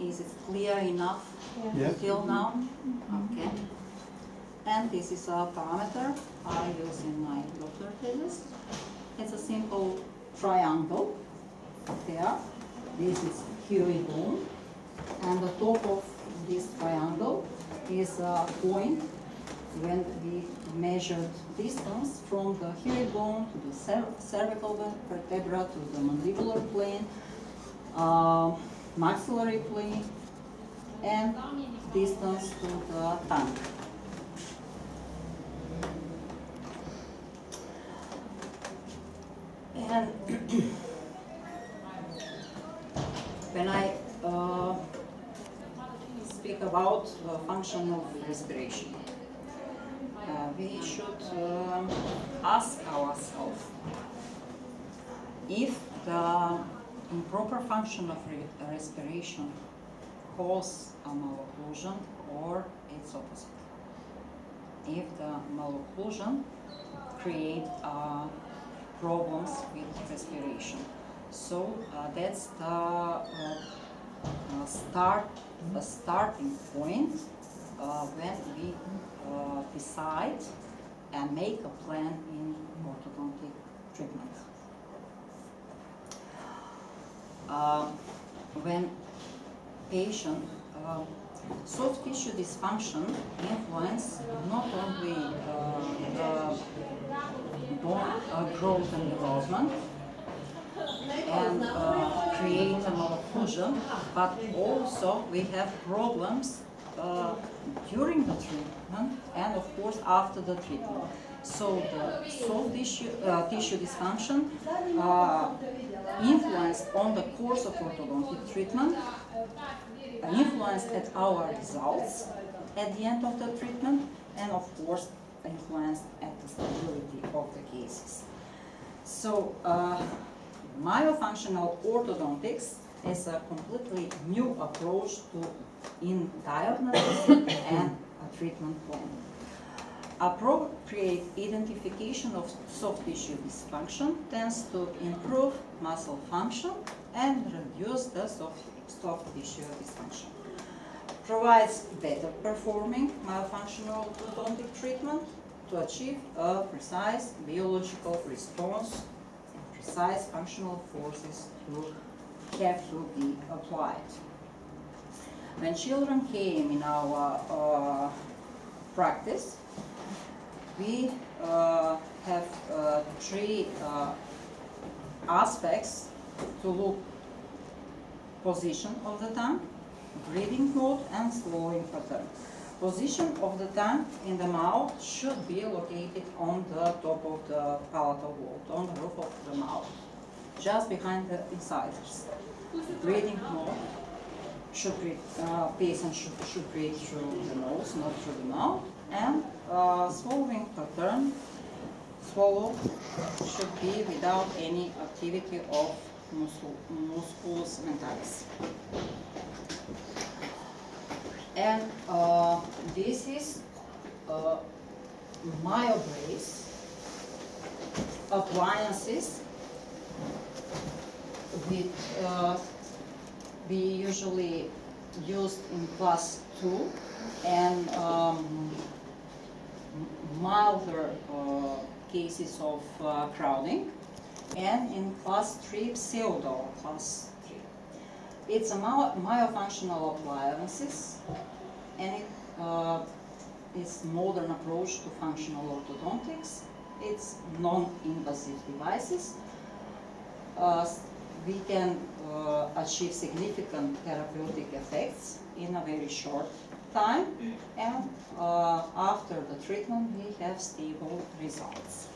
Is it clear enough Yeah. till now? Okay. And this is a parameter I use in my doctor thesis. It's a simple triangle there. This is Huey bone, and the top of this triangle is a point when we measured distance from the Huey bone to the cervical vertebra to the mandibular plane, maxillary plane, and distance to the tongue. And when I speak about the function of respiration, we should ask ourselves if the improper function of respiration causes a malocclusion or its opposite. If the malocclusion creates problems with respiration. So that's the starting point when we decide and make a plan in orthodontic treatment. When patient soft tissue dysfunction influence not only bone growth and development and create a malocclusion, but also we have problems during the treatment and of course after the treatment. So the soft tissue dysfunction influence on the course of orthodontic treatment, influence at our results at the end of the treatment, and of course influence at the stability of the cases. So myofunctional orthodontics is a completely new approach in diagnosis and a treatment plan. Appropriate identification of soft tissue dysfunction tends to improve muscle function and reduce the soft tissue dysfunction. Provides better performing myofunctional orthodontic treatment to achieve a precise biological response and precise functional forces have to be applied. When children came in our practice, we have three aspects to look: position of the tongue, breathing mode, and swallowing pattern. Position of the tongue in the mouth should be located on the top of the palatal vault, on the roof of the mouth, just behind the incisors. Breathing mode should breathe, patient should breathe through the nose, not through the mouth, and swallowing pattern, swallow should be without any activity of musculus mentalis. And this is MyoBrace appliances with we usually used in class 2 and milder cases of crowding, and in class 3 pseudo class 3. It's a myofunctional appliances, and it's modern approach to functional orthodontics. It's non-invasive devices. We can achieve significant therapeutic effects in a very short time, and after the treatment we have stable results.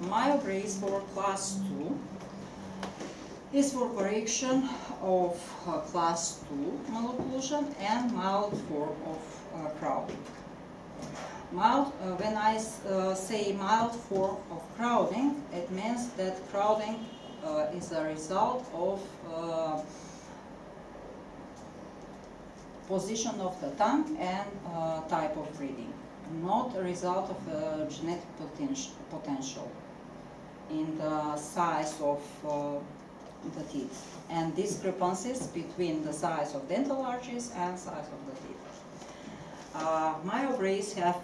MyoBrace for class 2 is for correction of class 2 malocclusion and mild form of crowding. When I say mild form of crowding, it means that crowding is a result of position of the tongue and type of breathing, not a result of genetic potential in the size of the teeth and discrepancies between the size of dental arches and size of the teeth. Myobrace have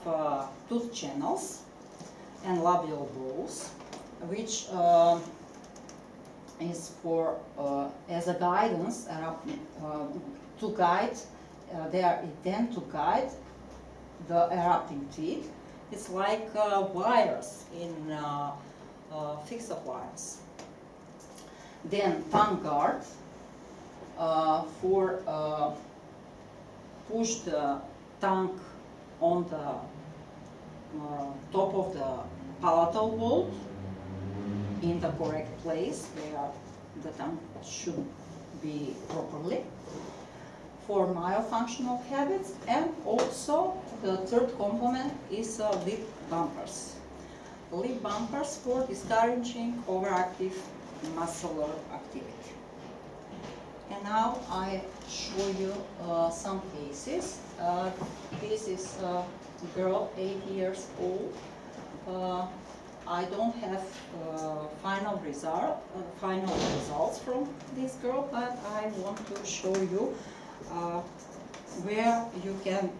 tooth channels and labial bows, which is for as a guidance to guide. They are intended to guide the erupting teeth. It's like wires in fixed wires. Then tongue guard for push the tongue on the top of the palatal vault in the correct place where the tongue should be properly for myofunctional habits. And also the third component is lip bumpers. Lip bumpers for discouraging overactive muscular activity. And now I show you some cases. This is a girl, 8 years old. I don't have final results from this girl, but I want to show you where you can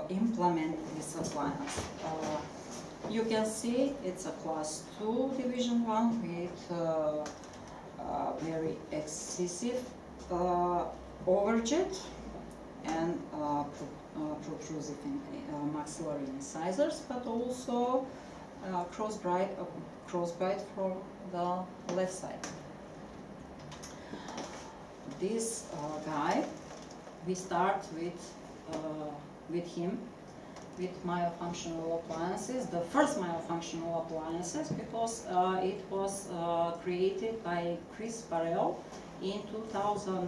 implement this appliance. You can see it's a class 2 division 1 with very excessive overjet and protrusive maxillary incisors, but also crossbite from the left side. This guy, we start with him with myofunctional appliances. The first myofunctional appliances, because it was created by Chris Barrell in 2000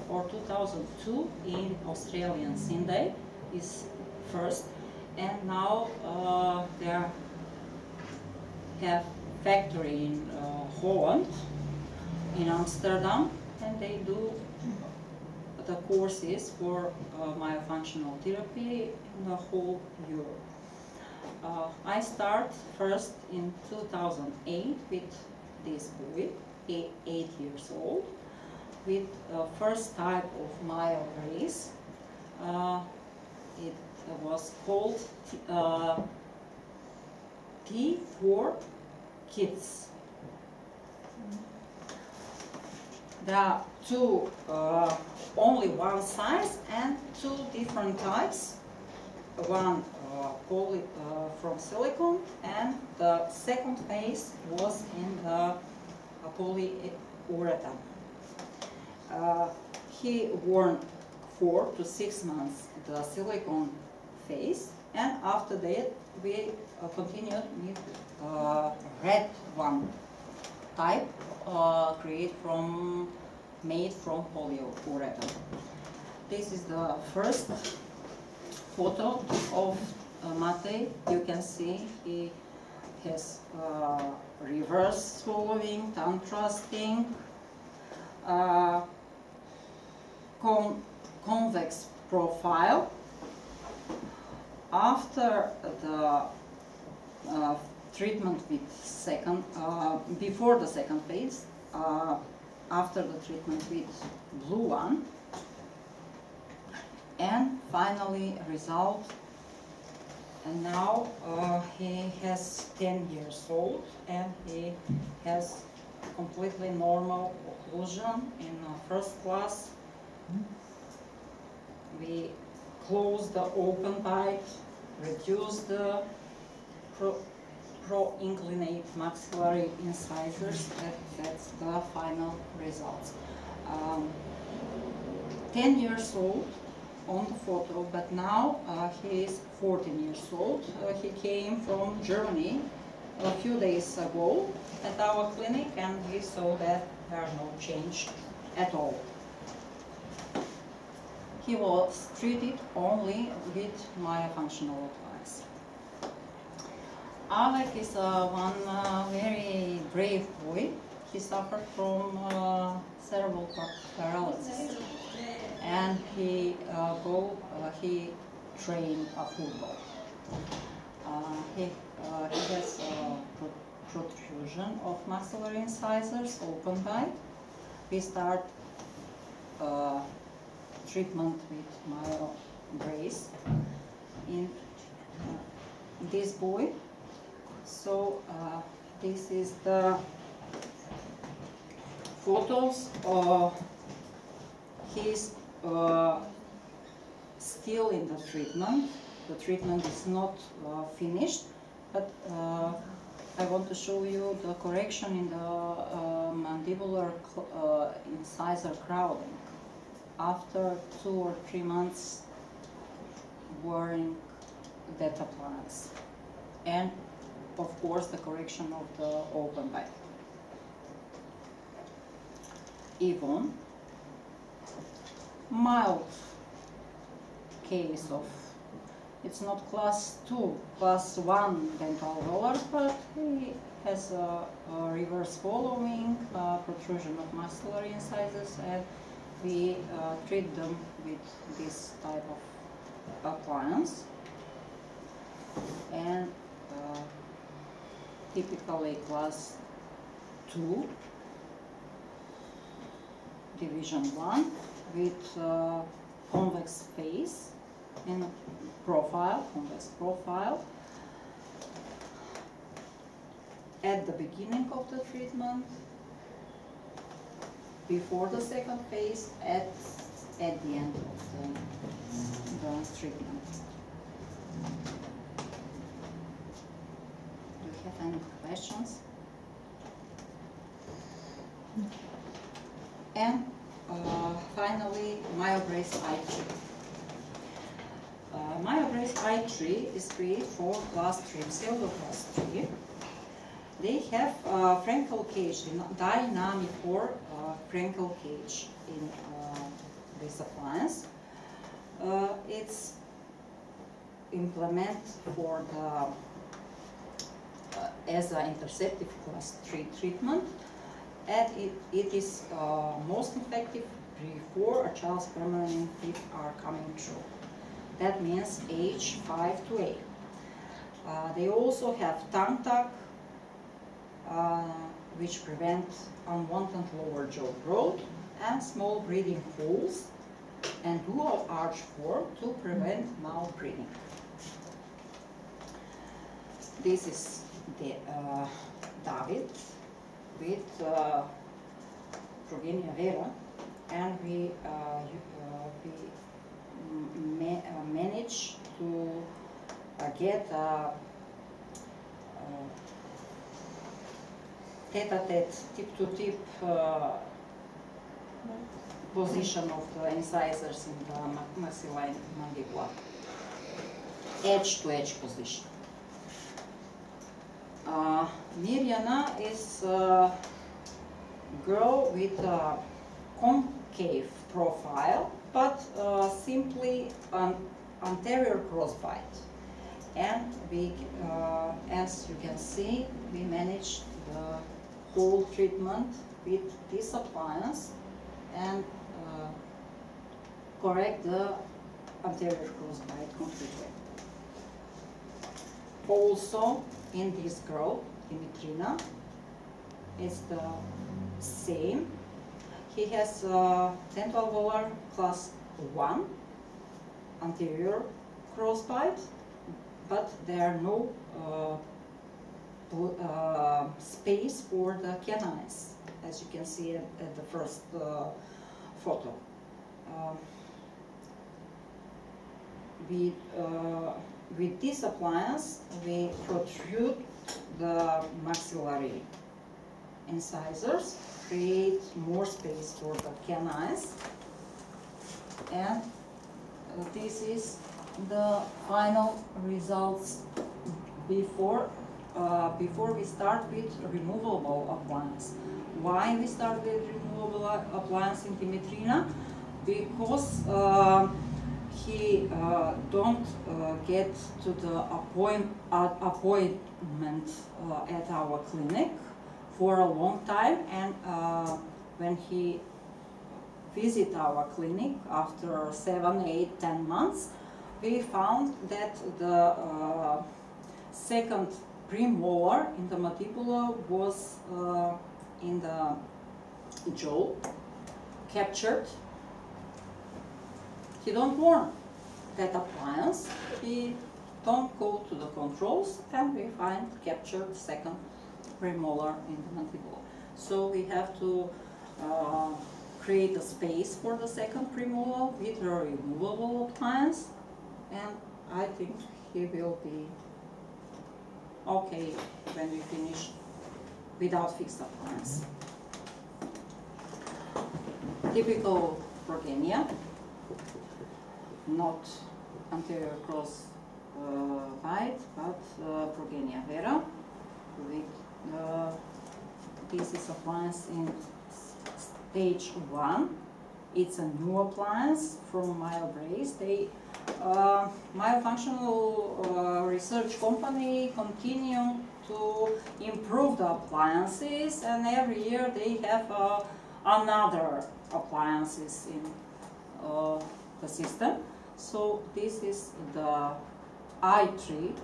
or 2002 in Australian Sydney is first, and now they have factory in Holland, in Amsterdam, and they do the courses for myofunctional therapy in the whole Europe. I start first in 2008 with this boy, 8 years old, with first type of Myobrace. It was called T4 Kids. There are two, only one size and two different types. One poly from silicone, and the second phase was in the polyurethane. He worn 4 to 6 months the silicone phase, and after that we continued with red one type made from polyurethane. This is the first photo of Matej. You can see he has reverse swallowing, tongue thrusting, convex profile. After the treatment with before the second phase, after the treatment with blue one, and finally result. And now he has 10 years old, and he has completely normal occlusion in first class. We close the open bite, reduce the pro-inclinate maxillary incisors. That's the final results. 10 years old on the photo, but now he is 14 years old. He came from Germany a few days ago at our clinic, and he saw that there are no change at all. He was treated only with myofunctional appliance. Alec is one very brave boy. He suffered from cerebral paralysis, and he trained football. He has protrusion of maxillary incisors, open bite, we start treatment with MyoBrace in this boy. So this is the photos of his still in the treatment. The treatment is not finished, but I want to show you the correction in the mandibular incisor crowding after 2 or 3 months wearing that appliance, and of course the correction of the open bite. Even mild case of, it's not class 2, class 1 dental roller, but he has a reverse following, protrusion of maxillary incisors, and we treat them with this type of appliance. And typically class 2, division 1, with convex face and profile, convex profile. At the beginning of the treatment, before the second phase, at the end of the treatment. Do you have any questions? And finally, MyoBrace i3. MyoBrace i3 is created for class 3, pseudo class 3. They have Frankel cage, dynamic or Frankel cage in this appliance. It's implemented for the as an interceptive class 3 treatment, and it is most effective before a child's permanent teeth are coming through. That means age 5 to 8. They also have tongue tuck, which prevent unwanted lower jaw growth, and small breathing holes, and dual arch form to prevent mouth breathing. This is the David with Progenia vera, and we managed to get a tete-a-tete, tip-to-tip position of the incisors in the maxillary mandibula, edge-to-edge position. Mirjana is a girl with a concave profile, but simply an anterior crossbite. And we, as you can see, we managed the whole treatment with this appliance and correct the anterior crossbite completely. Also, in this girl, Dimitrina, is the same. He has dental volar class 1 anterior crossbite, but there are no space for the canines, as you can see at the first photo. With this appliance, we protrude the maxillary incisors, create more space for the canines, and this is the final results before we start with removable appliance. Why we start with removable appliance in Dimitrina? Because he don't get to the appointment at our clinic for a long time, and when he visit our clinic after 7, 8, 10 months, we found that the second premolar in the mandibular was in the jaw captured. He don't want that appliance. He don't go to the controls, and we find captured second premolar in the mandible. So we have to create a space for the second premolar with a removable appliance, and I think he will be okay when we finish without fixed appliance. Typical progenia, not anterior cross bite, but progenia vera with this is appliance in stage 1. It's a new appliance from MyoBrace. They myofunctional research company continue to improve the appliances, and every year they have another appliances in the system. So this is the I3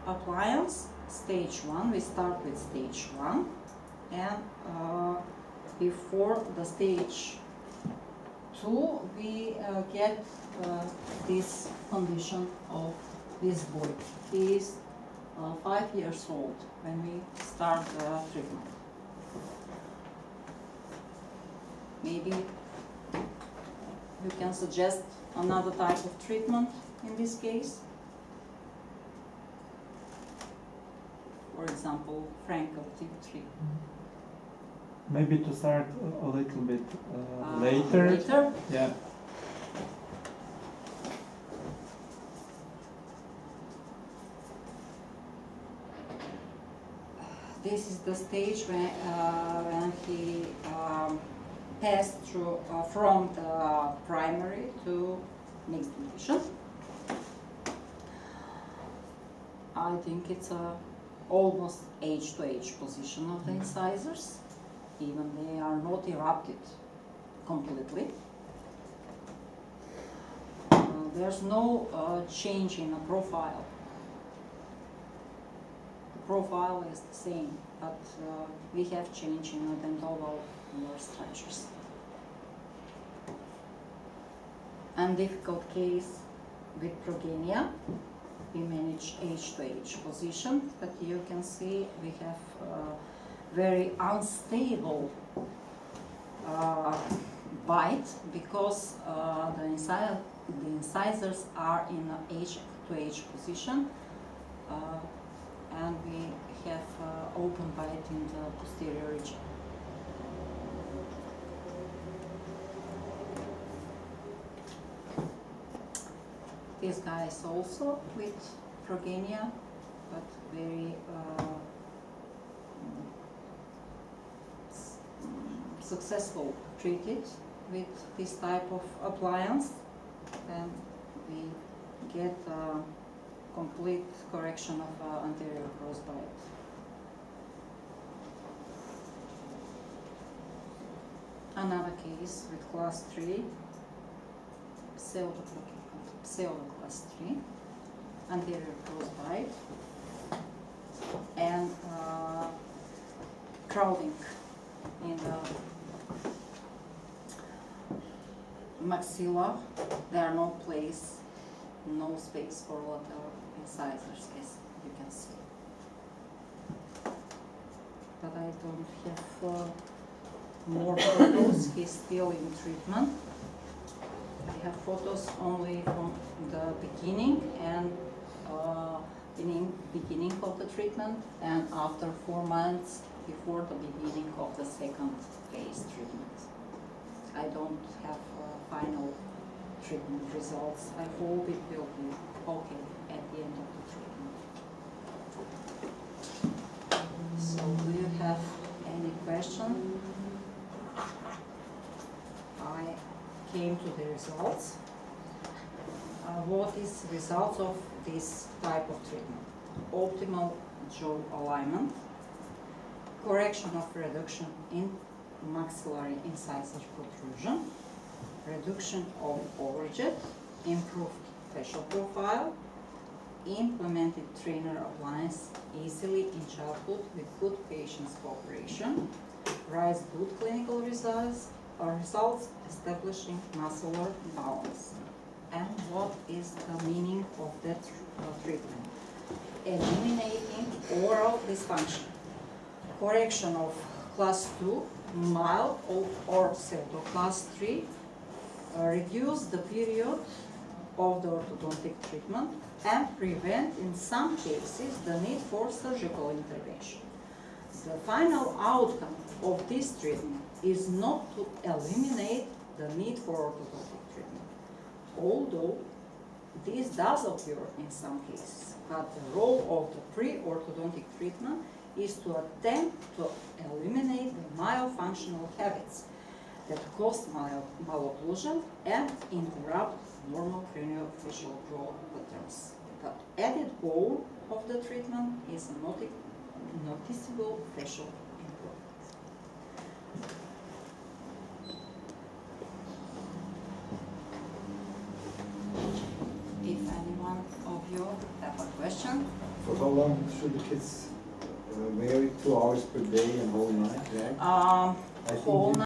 appliance, stage 1. We start with stage 1, and before the stage 2 we get this condition of this boy. He is 5 years old when we start the treatment. Maybe you can suggest another type of treatment in this case. For example, Frankel T3. Maybe to start a little bit later. Later? Yeah. This is the stage when he passed through from the primary to mixed division. I think it's a almost edge-to-edge position of the incisors, even they are not erupted completely. There's no change in the profile. The profile is the same, but we have change in the dental structures. And difficult case with progenia. We manage edge-to-edge position, but you can see we have very unstable bite because the incisors are in an edge-to-edge position, and we have open bite in the posterior region. This guy is also with progenia, but very successful treated with this type of appliance, and we get complete correction of anterior crossbite. Another case with class 3, pseudo class 3, anterior crossbite, and crowding in the maxilla. There are no space for lateral incisors, as you can see. But I don't have more photos. He's still in treatment. I have photos only from the beginning and beginning of the treatment, and after 4 months before the beginning of the second phase treatment. I don't have final treatment results. I hope it will be okay at the end of the treatment. So do you have any question? I came to the results. What is the results of this type of treatment? Optimal jaw alignment, correction of reduction in maxillary incisor protrusion, reduction of overjet, improved facial profile, implemented trainer appliance easily in childhood with good patient's cooperation, provides good clinical results, establishing muscular balance. And what is the meaning of that treatment? Eliminating oral dysfunction, correction of class 2, mild or pseudo class 3, reduce the period of the orthodontic treatment, and prevent, in some cases, the need for surgical intervention. The final outcome of this treatment is not to eliminate the need for orthodontic treatment, although this does occur in some cases. But the role of the pre-orthodontic treatment is to attempt to eliminate the myofunctional habits that cause malocclusion and interrupt normal craniofacial growth patterns. The added goal of the treatment is a noticeable facial improvement. If anyone of you have a question, For how long should the kids wear it? 2 hours per day and whole night? Yeah? I think whole you-